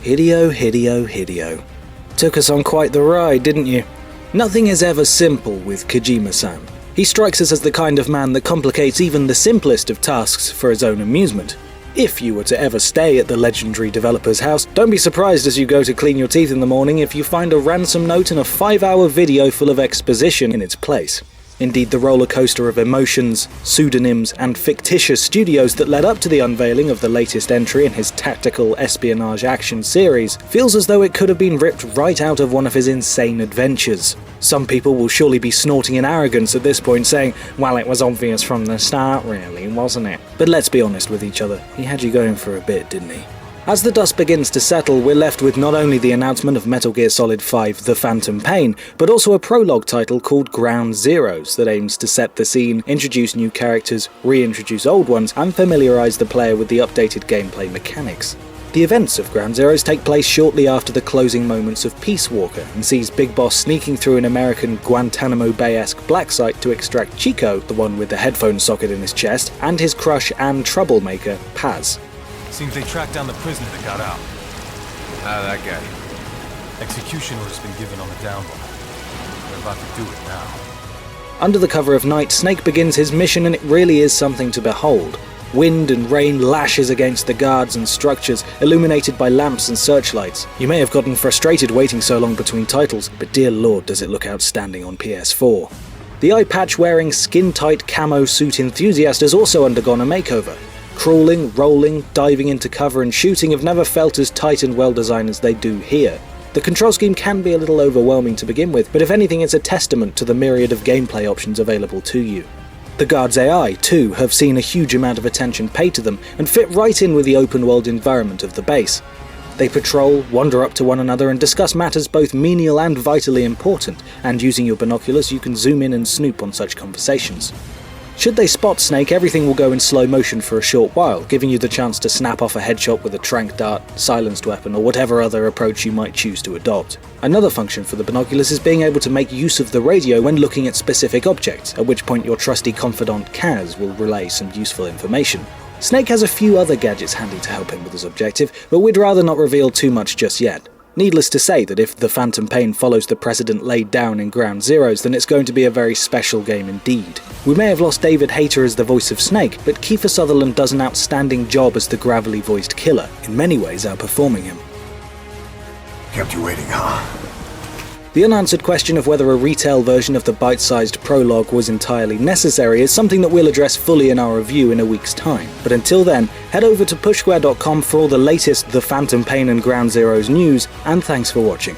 Hideo. Took us on quite the ride, didn't you? Nothing is ever simple with Kojima-san. He strikes us as the kind of man that complicates even the simplest of tasks for his own amusement. If you were to ever stay at the legendary developer's house, don't be surprised as you go to clean your teeth in the morning if you find a ransom note and a 5-hour video full of exposition in its place. Indeed, the roller coaster of emotions, pseudonyms, and fictitious studios that led up to the unveiling of the latest entry in his tactical espionage action series feels as though it could have been ripped right out of one of his insane adventures. Some people will surely be snorting in arrogance at this point, saying, well, it was obvious from the start really, wasn't it? But let's be honest with each other, he had you going for a bit, didn't he? As the dust begins to settle, we're left with not only the announcement of Metal Gear Solid 5 The Phantom Pain, but also a prologue title called Ground Zeroes that aims to set the scene, introduce new characters, reintroduce old ones, and familiarise the player with the updated gameplay mechanics. The events of Ground Zeroes take place shortly after the closing moments of Peace Walker and sees Big Boss sneaking through an American Guantanamo Bay-esque black site to extract Chico, the one with the headphone socket in his chest, and his crush and troublemaker, Paz. Seems they tracked down the prisoner that got out. How'd that get? Execution order's been given on the down low. They're about to do it now. Under the cover of night, Snake begins his mission, and it really is something to behold. Wind and rain lashes against the guards and structures, illuminated by lamps and searchlights. You may have gotten frustrated waiting so long between titles, but dear lord does it look outstanding on PS4. The eye patch-wearing, skin-tight camo suit enthusiast has also undergone a makeover. Crawling, rolling, diving into cover and shooting have never felt as tight and well-designed as they do here. The control scheme can be a little overwhelming to begin with, but if anything it's a testament to the myriad of gameplay options available to you. The guards' AI, too, have seen a huge amount of attention paid to them and fit right in with the open-world environment of the base. They patrol, wander up to one another and discuss matters both menial and vitally important, and using your binoculars you can zoom in and snoop on such conversations. Should they spot Snake, everything will go in slow motion for a short while, giving you the chance to snap off a headshot with a tranq dart, silenced weapon, or whatever other approach you might choose to adopt. Another function for the binoculars is being able to make use of the radio when looking at specific objects, at which point your trusty confidant Kaz will relay some useful information. Snake has a few other gadgets handy to help him with his objective, but we'd rather not reveal too much just yet. Needless to say that if The Phantom Pain follows the precedent laid down in Ground Zeroes, then it's going to be a very special game indeed. We may have lost David Hayter as the voice of Snake, but Kiefer Sutherland does an outstanding job as the gravelly voiced killer, in many ways outperforming him. Kept you waiting, huh? The unanswered question of whether a retail version of the bite-sized prologue was entirely necessary is something that we'll address fully in our review in a week's time. But until then, head over to pushsquare.com for all the latest The Phantom Pain and Ground Zeroes news, and thanks for watching.